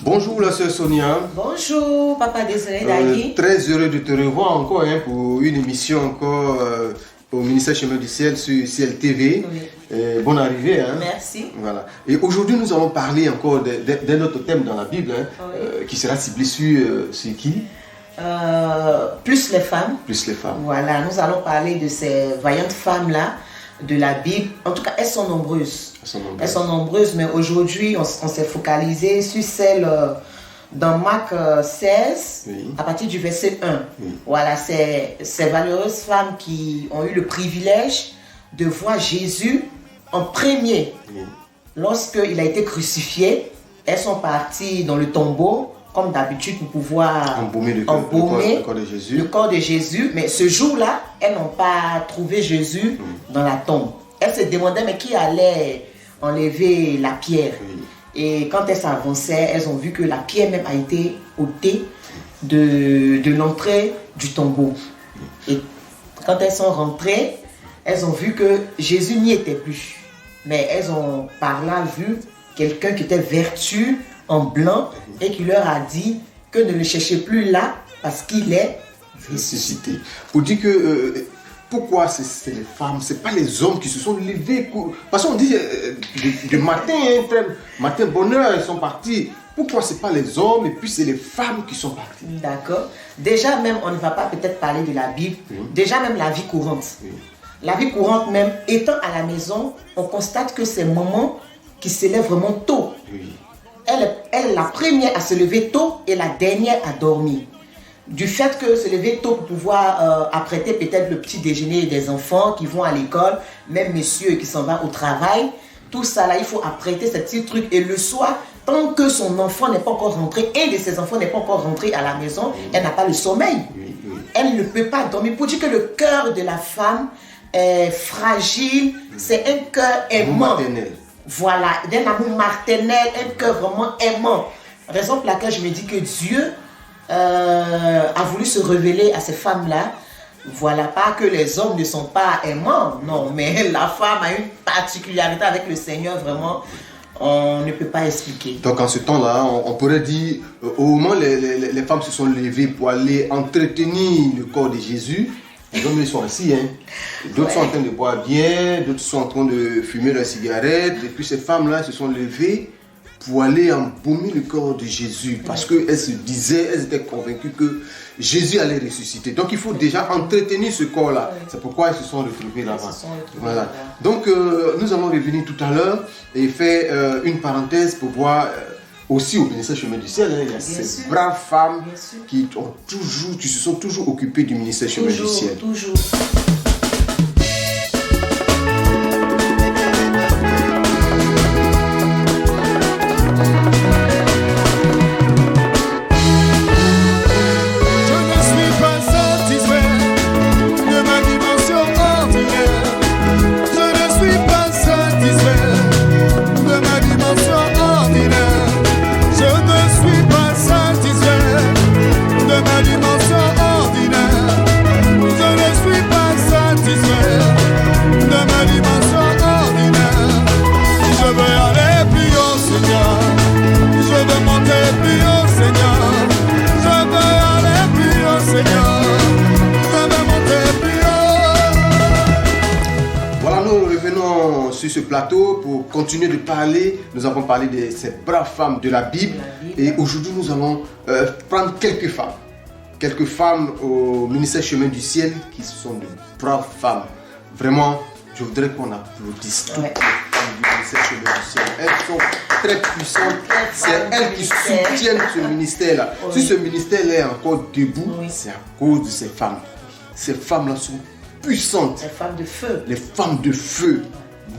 Bonjour la sœur Sonia. Bonjour Papa Désiré Dali. Très heureux de te revoir encore pour une émission encore au ministère Chemin du Ciel sur CLTV. Oui. Bonne arrivée. Merci. Voilà. Et aujourd'hui nous allons parler encore d'un autre thème dans la Bible qui sera ciblé sur qui? Plus les femmes. Plus les femmes. Voilà, nous allons parler de ces vaillantes femmes-là de la Bible. En tout cas, elles sont nombreuses. Elles sont nombreuses, mais aujourd'hui, on s'est focalisé sur celle dans Marc 16, oui. à partir du verset 1. Oui. Voilà, ces valeureuses femmes qui ont eu le privilège de voir Jésus en premier. Oui. Lorsqu'il a été crucifié, elles sont parties dans le tombeau, comme d'habitude, pour pouvoir embaumer le corps de Jésus. Mais ce jour-là, elles n'ont pas trouvé Jésus dans la tombe. Elles se demandaient, mais qui allait enlever la pierre? Oui. Et quand elles s'avançaient, elles ont vu que la pierre même a été ôtée de l'entrée du tombeau. Et quand elles sont rentrées, elles ont vu que Jésus n'y était plus. Mais elles ont par là vu quelqu'un qui était vêtu en blanc et qui leur a dit que ne le cherchez plus là parce qu'il est ressuscité. Pour dire que pourquoi c'est les femmes, c'est pas les hommes qui se sont levés parce qu'on dit de matin, matin bonheur, ils sont partis. Pourquoi c'est pas les hommes et puis c'est les femmes qui sont parties? D'accord. Déjà même, on ne va pas peut-être parler de la Bible. Déjà même la vie courante. La vie courante même, étant à la maison, on constate que c'est maman qui se lève vraiment tôt. Elle est la première à se lever tôt et la dernière à dormir. Du fait que se lever tôt pour pouvoir apprêter peut-être le petit déjeuner des enfants qui vont à l'école, même messieurs qui s'en vont au travail, tout ça là, il faut apprêter ces petits trucs. Et le soir, tant que son enfant n'est pas encore rentré, un de ses enfants n'est pas encore rentré à la maison, elle n'a pas le sommeil. Elle ne peut pas dormir. Pour dire que le cœur de la femme est fragile, c'est un cœur aimant. Voilà, d'un amour maternel, un cœur vraiment aimant. Raison pour laquelle je me dis que Dieu a voulu se révéler à ces femmes-là. Voilà, pas que les hommes ne sont pas aimants, non, mais la femme a une particularité avec le Seigneur, vraiment, on ne peut pas expliquer. Donc en ce temps-là, on pourrait dire, au moment où les femmes se sont levées pour aller entretenir le corps de Jésus, les hommes ils sont assis, d'autres sont en train de boire bien, d'autres sont en train de fumer leur cigarette, et puis ces femmes-là se sont levées pour aller embaumer le corps de Jésus, parce qu'elles se disaient, elles étaient convaincues que Jésus allait ressusciter. Donc il faut déjà entretenir ce corps-là. C'est pourquoi elles se sont retrouvées là-bas. Voilà. Donc nous allons revenir tout à l'heure et faire une parenthèse pour voir aussi au ministère Chemin du Ciel, il y a ces braves femmes qui se sont toujours occupées du ministère Chemin du Ciel. Toujours. Sur ce plateau pour continuer de parler. Nous avons parlé de ces braves femmes de la Bible et aujourd'hui nous allons prendre quelques femmes au ministère Chemin du Ciel qui sont de braves femmes. Vraiment, je voudrais qu'on applaudisse toutes les femmes du ministère Chemin du Ciel. Elles sont très puissantes, c'est elles qui soutiennent ce ministère-là. Si ce ministère-là est encore debout, c'est à cause de ces femmes. Ces femmes-là sont puissantes. Les femmes de feu. Les femmes de feu.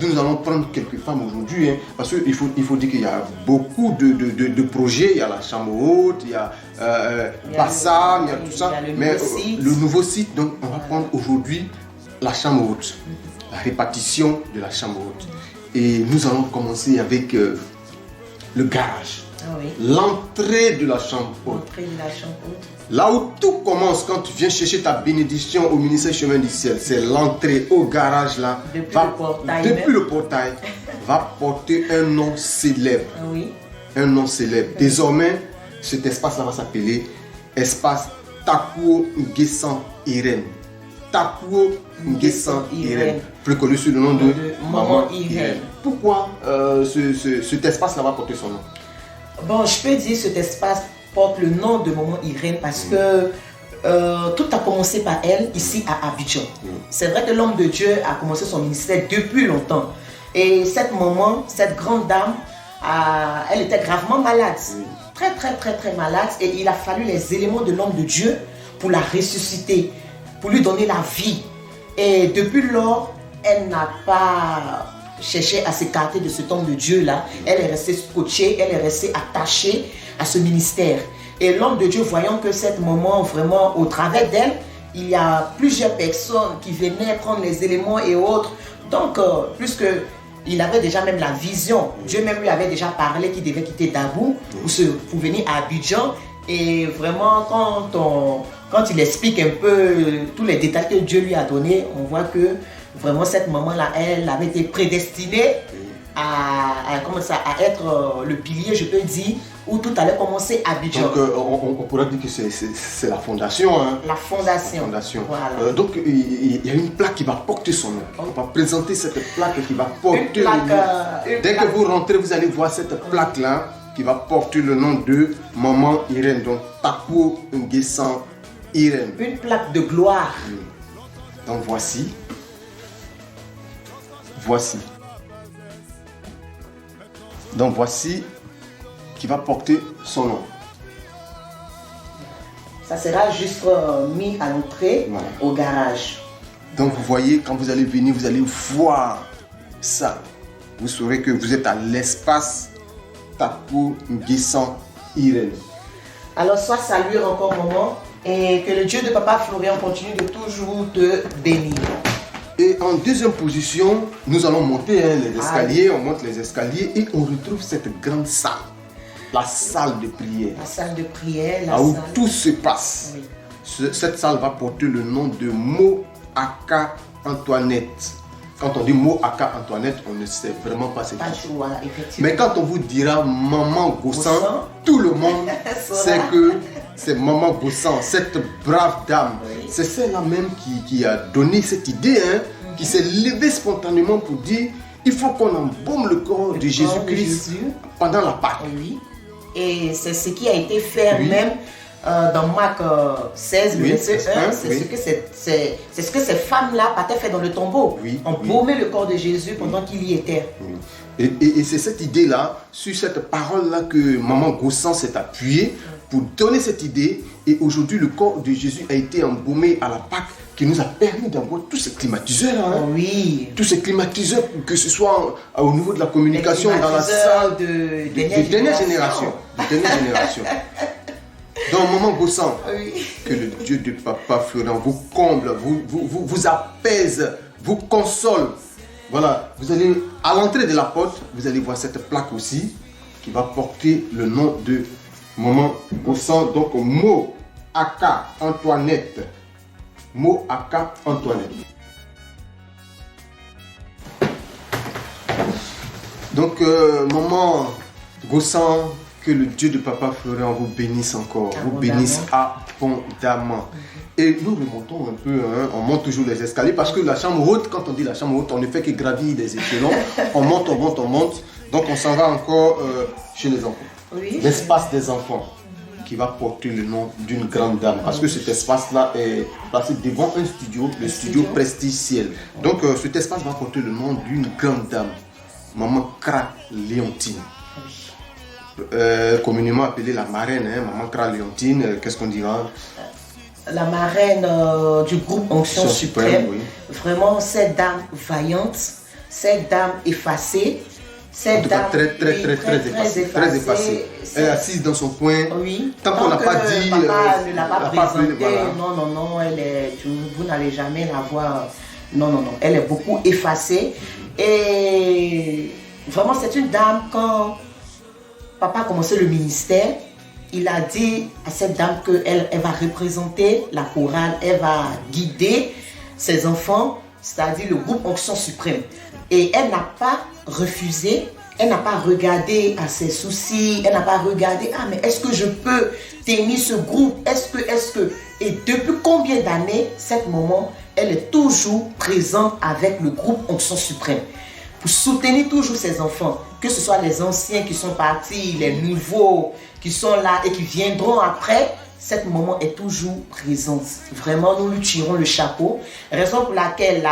Nous allons prendre quelques femmes aujourd'hui, parce qu'il faut dire qu'il y a beaucoup de projets. Il y a la chambre haute, il y a Passam, il y a tout ça. Mais le nouveau site, donc on va prendre aujourd'hui la chambre haute, la répartition de la chambre haute. Et nous allons commencer avec le garage. L'entrée de la chambre haute. Là où tout commence quand tu viens chercher ta bénédiction au ministère Chemin du Ciel, c'est l'entrée au garage là. Depuis le portail, va porter un nom célèbre. un nom célèbre. Désormais, cet espace-là va s'appeler espace Takuo Nguessan Irène. Takuo Nguessan Irène, plus connu sous le nom de Maman Irène. Pourquoi cet espace-là va porter son nom? Bon, je peux dire que cet espace porte le nom de Maman Irène parce que tout a commencé par elle ici à Abidjan. C'est vrai que l'homme de Dieu a commencé son ministère depuis longtemps. Et cette maman, cette grande dame, elle était gravement malade. Très malade. Et il a fallu les éléments de l'homme de Dieu pour la ressusciter, pour lui donner la vie. Et depuis lors, elle n'a pas cherché à s'écarter de cet homme de Dieu-là. Elle est restée scotchée, elle est restée attachée à ce ministère. Et l'homme de Dieu, voyant que cette maman, vraiment, au travers d'elle, il y a plusieurs personnes qui venaient prendre les éléments et autres. Donc, puisque il avait déjà même la vision, Dieu même lui avait déjà parlé qu'il devait quitter Dabou pour venir à Abidjan. Et vraiment, quand il explique un peu tous les détails que Dieu lui a donnés, on voit que vraiment cette maman-là, elle avait été prédestinée à être le pilier, je peux dire, où tout allait commencer à Abidjan. Donc on pourrait dire que c'est la fondation. Hein. La fondation. La fondation. Voilà. Donc il y a une plaque qui va porter son nom. On va présenter cette plaque qui va porter le nom. Dès que vous rentrez, vous allez voir cette plaque-là qui va porter le nom de Maman Irène. Donc Takuo Nguessan Irène. Une plaque de gloire. Donc voici. Donc voici qui va porter son nom. Ça sera juste mis à l'entrée au garage. Donc vous voyez, quand vous allez venir, vous allez voir ça. Vous saurez que vous êtes à l'espace Takuo Nguessan Irène. Alors sois salué encore, maman, et que le Dieu de Papa Florian continue de toujours te bénir. Et en deuxième position, nous allons monter les escaliers, on monte les escaliers et on retrouve cette grande salle. La salle de prière. La salle de prière, là où tout se passe. Oui. Cette salle va porter le nom de Moaka Antoinette. Quand on dit Moaka Antoinette, on ne sait vraiment pas ce que c'est. Voilà, effectivement. Mais quand on vous dira Maman Gossan, tout le monde sait que c'est Maman Gossan, cette brave dame. Oui. C'est celle-là même qui a donné cette idée, qui s'est levée spontanément pour dire il faut qu'on embaume le corps de Jésus-Christ pendant la Pâque. Oui. Et c'est ce qui a été fait même dans Marc 16, verset 1. C'est ce que ces femmes-là partaient faire dans le tombeau. Embaumer le corps de Jésus pendant qu'il y était. Et c'est cette idée-là, sur cette parole-là que Maman Gossan s'est appuyée pour donner cette idée. Et aujourd'hui, le corps de Jésus a été embaumé à la Pâque, qui nous a permis d'avoir tous ces climatiseurs. Tous ces climatiseurs, que ce soit au niveau de la communication, dans la salle de dernière génération. Donc, Maman Gossan, que le Dieu de Papa Florian vous comble, vous apaise, vous console. Voilà, vous allez à l'entrée de la porte, vous allez voir cette plaque aussi qui va porter le nom de Maman Gossan, donc Moaka Antoinette. Moaka Antoinette. Donc, Maman Gossan, que le Dieu de Papa Florian vous bénisse encore, vous bénisse abondamment. Et nous remontons un peu, on monte toujours les escaliers parce que la chambre haute, quand on dit la chambre haute, on ne fait que gravir des échelons. On monte. Donc on s'en va encore chez les enfants. L'espace des enfants qui va porter le nom d'une grande dame. Parce que cet espace-là est placé devant un studio, le studio Prestige Ciel. Donc cet espace va porter le nom d'une grande dame, Maman Kra Léontine. Communément appelée la marraine, Maman Kra Léontine, qu'est-ce qu'on dira? La marraine du groupe Onction Suprême. Vraiment, cette dame vaillante, cette dame effacée, cette dame très effacée. Elle est assise dans son coin. Tant qu'on n'a pas dit, papa ne l'a pas présentée. Non, vous n'allez jamais la voir. Non, elle est beaucoup effacée. Et vraiment, c'est une dame, quand papa a commencé le ministère, il a dit à cette dame qu'elle va représenter la chorale, elle va guider ses enfants, c'est-à-dire le groupe Onction Suprême. Et elle n'a pas refusé Elle n'a pas regardé à ses soucis, elle n'a pas regardé, ah mais est-ce que je peux tenir ce groupe, est-ce que... Et depuis combien d'années, cette maman, elle est toujours présente avec le groupe Onction Suprême pour soutenir toujours ses enfants, que ce soit les anciens qui sont partis, les nouveaux qui sont là et qui viendront après. Cette maman est toujours présente. Vraiment, nous lui tirons le chapeau. Raison pour laquelle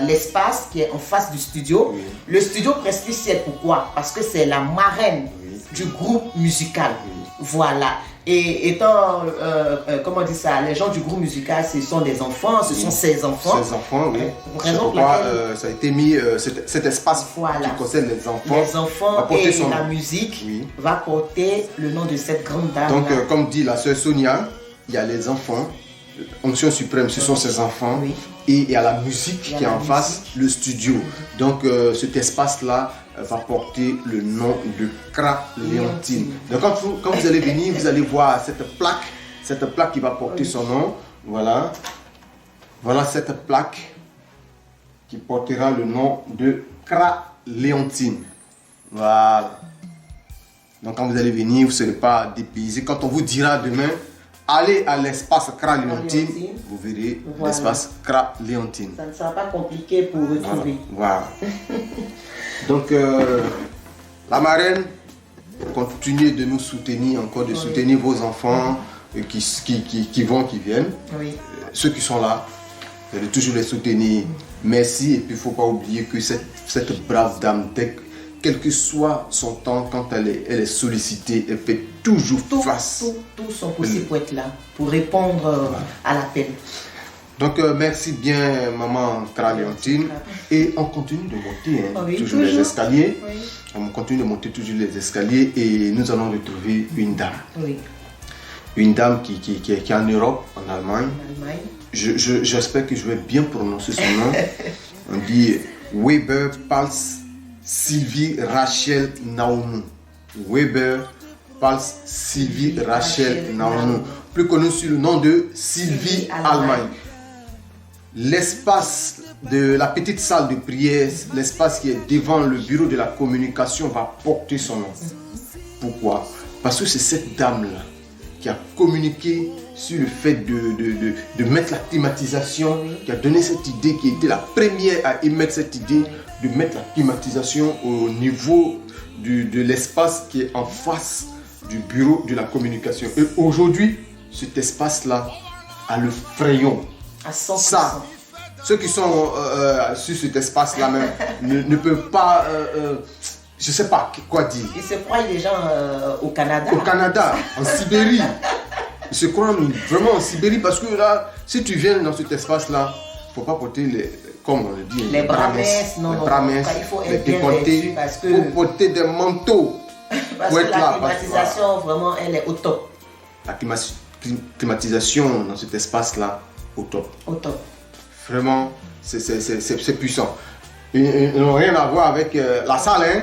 l'espace qui est en face du studio, oui. Le studio Prestige Ciel, pourquoi? Parce que c'est la marraine du groupe musical. Voilà. Et étant, comment on dit ça, les gens du groupe musical, ce sont des enfants, ce sont ses enfants. Ses enfants, oui. Raison pour laquelle ça a été mis, cet espace qui concerne les enfants. Les enfants et la musique va porter le nom de cette grande dame. Donc, comme dit la sœur Sonia, il y a les enfants, Onction Suprême, ce sont ses enfants. Oui. Et il y a la musique qui est en face, le studio. Donc, cet espace-là va porter le nom de Kra Léontine. Donc quand vous allez venir, vous allez voir cette plaque qui va porter son nom. Voilà. Voilà cette plaque qui portera le nom de Kra Léontine. Voilà. Donc quand vous allez venir, vous ne serez pas dépaysé. Quand on vous dira demain, allez à l'espace Kra Léontine, vous verrez l'espace Kra Léontine. Ça ne sera pas compliqué pour retrouver. Voilà. Donc, la marraine, continuez de nous soutenir, encore de soutenir vos enfants qui vont, qui viennent. Oui. Ceux qui sont là, de toujours les soutenir. Merci. Et puis, il ne faut pas oublier que cette brave dame, quel que soit son temps, quand elle est sollicitée, elle fait toujours face. Tout son possible pour être là, pour répondre à l'appel. Donc, merci bien, maman Kra Léontine. Et on continue de monter toujours les escaliers. Oui. On continue de monter toujours les escaliers et nous allons retrouver une dame. Oui. Une dame qui est en Europe, en Allemagne. J'espère que je vais bien prononcer son nom. On dit Weber Pals Sylvie Rachel Naounou. Weber Pals Sylvie Rachel Naounou. Plus connue sous le nom de Sylvie Allemagne. L'espace de la petite salle de prière, l'espace qui est devant le bureau de la communication va porter son nom. Pourquoi? Parce que c'est cette dame-là qui a communiqué sur le fait de mettre la climatisation, qui a donné cette idée, qui était la première à émettre cette idée de mettre la climatisation au niveau de l'espace qui est en face du bureau de la communication. Et aujourd'hui, cet espace-là a le frayon. À 100%. Ça, ceux qui sont sur cet espace-là même ne peuvent pas, je ne sais pas quoi dire. Ils se croient les gens au Canada. Au Canada, en Sibérie. Ils se croient vraiment en Sibérie parce que là, si tu viens dans cet espace-là, il ne faut pas porter comme on le dit, les bramesses, il faut être bien vêtu parce que... Il faut porter des manteaux. Parce que la climatisation, vraiment, elle est au top. La climatisation dans cet espace-là, au top. Au top. Vraiment, c'est puissant. Ils n'ont rien à voir avec la salle, hein,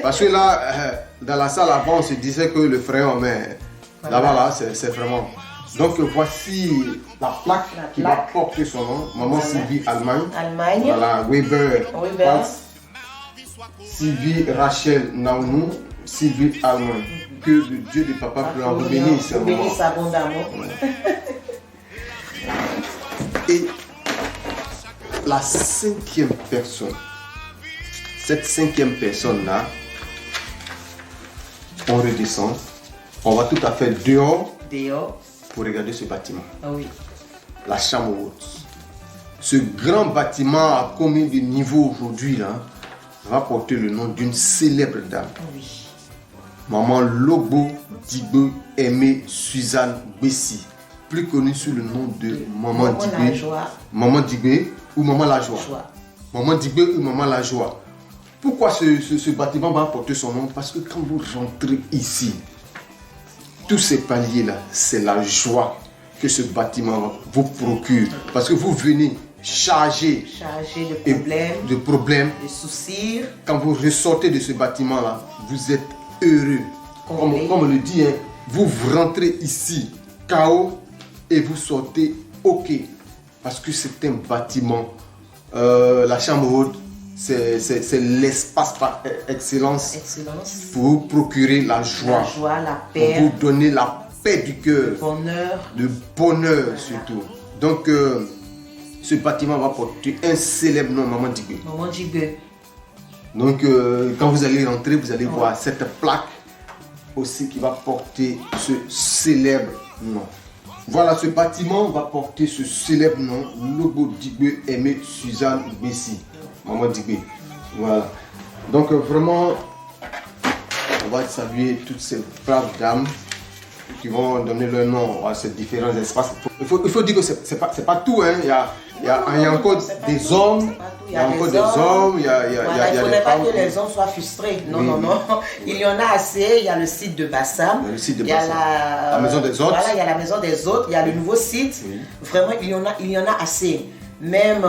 parce que là, dans la salle avant, on se disait que le frayon, mais là-bas, là, c'est vraiment... Donc voici la plaque qui va porter son nom, Maman Sylvie Allemagne. Voilà, Weber. Sylvie Rachel Naounou, Sylvie Allemagne. Que le Dieu de Papa peut en bénisse. Bénisse abondamment. Et la cinquième personne, cette cinquième personne-là, on redescend, on va tout à fait dehors pour regarder ce bâtiment. Ah oui. La chambre haute. Ce grand bâtiment à combien de niveaux aujourd'hui là, va porter le nom d'une célèbre dame. Ah oui. Maman Lobo Digbe Aimée Suzanne Bessie, plus connue sous le nom de Maman Digbe. Maman Digbe ou Maman La Joie. Maman Digbe ou Maman La Joie. Pourquoi ce bâtiment va porter son nom? Parce que quand vous rentrez ici, tous ces paliers-là, c'est la joie que ce bâtiment vous procure. Parce que vous venez chargé de problèmes, de soucis. Quand vous ressortez de ce bâtiment-là, vous êtes heureux. Comme on le dit, hein, vous rentrez ici, KO, et vous sortez OK. Parce que c'est un bâtiment, la chambre haute, c'est l'espace par excellence Excellence. pour vous procurer la joie, La joie, la pour paix, vous donner la paix du cœur, bonheur. le bonheur surtout. Donc, ce bâtiment va porter un célèbre nom, Maman Dibé. Maman Dibé. Donc, quand vous allez rentrer, vous allez voir cette plaque aussi qui va porter ce célèbre nom. Voilà, ce bâtiment va porter ce célèbre nom, Lobo Dibé Aimé Suzanne Bessie. Maman Dibé. Voilà. Donc, vraiment, on va saluer toutes ces braves dames qui vont donner leur nom à ces différents espaces. Il faut dire que c'est pas tout, hein. Il y a encore des hommes, il y a encore des hommes, il y a Il ne des faudrait pas femmes. que les hommes soient frustrés. Non, Oui, non, oui. non. Il y en a assez. Il y a le site de Bassam. Il y a le site de Il y a Bassam. La maison des hôtes. Voilà, il y a la maison des hôtes. Il y a le nouveau site. Oui. Vraiment, il y en a assez. Même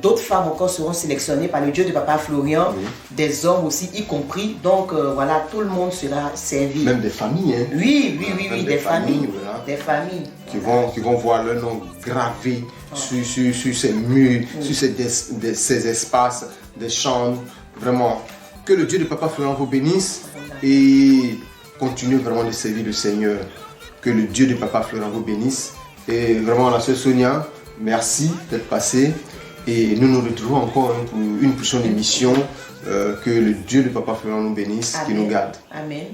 d'autres femmes encore seront sélectionnées par le Dieu de Papa Florian, Oui. des hommes aussi y compris. Donc voilà, tout le monde sera servi. Même des familles, hein, Oui, Même des familles. voilà, Des familles. qui vont voir leur nom gravé sur ces murs, sur ces espaces, des chambres. Vraiment, que le Dieu de Papa Florian vous bénisse et continuez vraiment de servir le Seigneur. Que le Dieu de Papa Florian vous bénisse. Et vraiment, la sœur Sonia, merci d'être passée. Et nous nous retrouvons encore pour une prochaine émission. Que le Dieu de Papa Florian nous bénisse, qui nous garde. Amen.